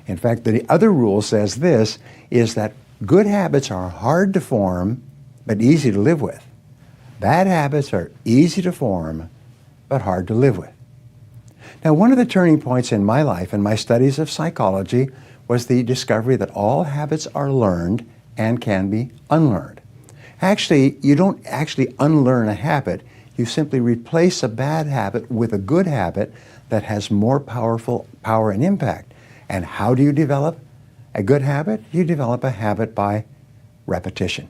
In fact, the other rule says this, is that good habits are hard to form, but easy to live with. Bad habits are easy to form, but hard to live with. Now, one of the turning points in my life and my studies of psychology was the discovery that all habits are learned and can be unlearned. Actually, you don't actually unlearn a habit. You simply replace a bad habit with a good habit that has more power and impact. And how do you develop a good habit? You develop a habit by repetition.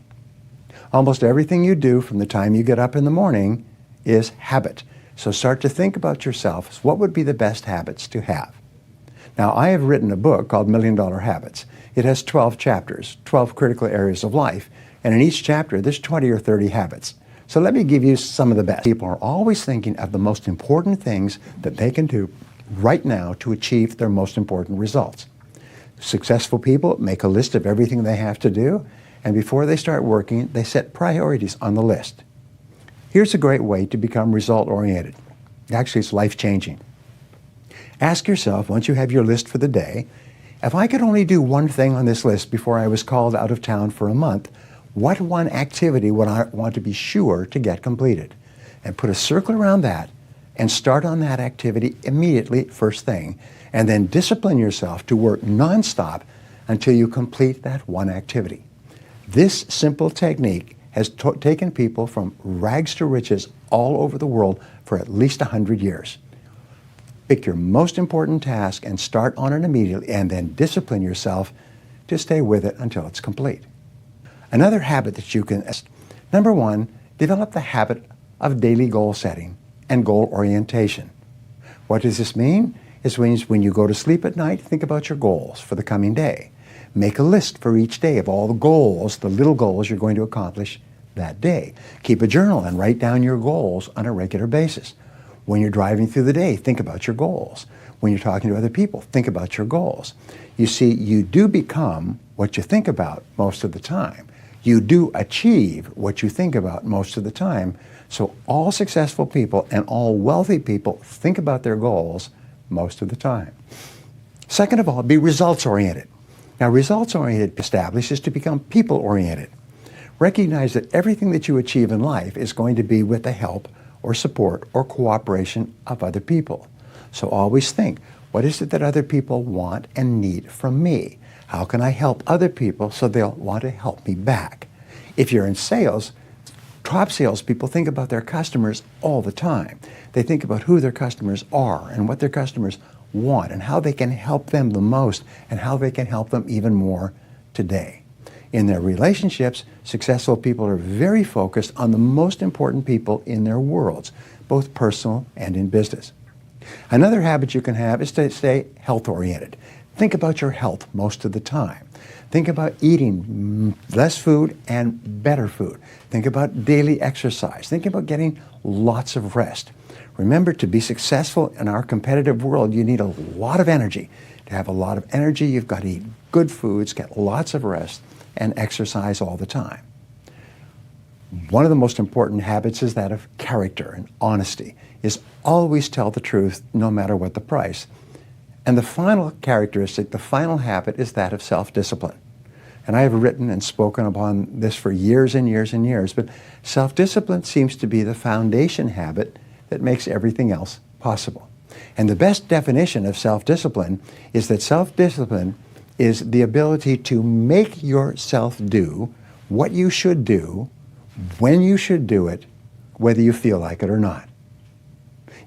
Almost everything you do from the time you get up in the morning is habit. So start to think about yourself. What would be the best habits to have? Now, I have written a book called $1 Million Habits. It has 12 chapters, 12 critical areas of life. And in each chapter, there's 20 or 30 habits. So let me give you some of the best. People are always thinking of the most important things that they can do right now to achieve their most important results. Successful people make a list of everything they have to do, and before they start working, they set priorities on the list. Here's a great way to become result-oriented. Actually, it's life-changing. Ask yourself, once you have your list for the day, if I could only do one thing on this list before I was called out of town for a month, what one activity would I want to be sure to get completed? And put a circle around that and start on that activity immediately, first thing, and then discipline yourself to work nonstop until you complete that one activity. This simple technique has taken people from rags to riches all over the world for at least 100 years. Pick your most important task and start on it immediately, and then discipline yourself to stay with it until it's complete. Another habit that you can, number one, develop the habit of daily goal setting and goal orientation. What does this mean? It means when you go to sleep at night, think about your goals for the coming day. Make a list for each day of all the goals, the little goals you're going to accomplish that day. Keep a journal and write down your goals on a regular basis. When you're driving through the day, think about your goals. When you're talking to other people, think about your goals. You see, you do become what you think about most of the time. You do achieve what you think about most of the time. So all successful people and all wealthy people think about their goals most of the time. Second of all, be results-oriented. Now, results-oriented establishes to become people-oriented. Recognize that everything that you achieve in life is going to be with the help or support or cooperation of other people. So always think, what is it that other people want and need from me? How can I help other people so they'll want to help me back? If you're in sales, top salespeople think about their customers all the time. They think about who their customers are and what their customers want and how they can help them the most and how they can help them even more today. In their relationships, successful people are very focused on the most important people in their worlds, both personal and in business. Another habit you can have is to stay health-oriented. Think about your health most of the time. Think about eating less food and better food. Think about daily exercise. Think about getting lots of rest. Remember, to be successful in our competitive world, you need a lot of energy. To have a lot of energy, you've got to eat good foods, get lots of rest, and exercise all the time. One of the most important habits is that of character and honesty, is always tell the truth no matter what the price. And the final characteristic, the final habit, is that of self-discipline. And I have written and spoken upon this for years and years and years, but self-discipline seems to be the foundation habit that makes everything else possible. And the best definition of self-discipline is that self-discipline is the ability to make yourself do what you should do, when you should do it, whether you feel like it or not.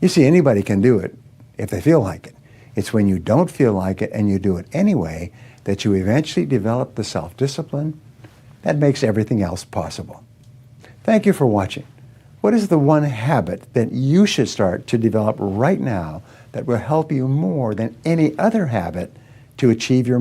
You see, anybody can do it if they feel like it. It's when you don't feel like it and you do it anyway that you eventually develop the self-discipline that makes everything else possible. Thank you for watching. What is the one habit that you should start to develop right now that will help you more than any other habit to achieve your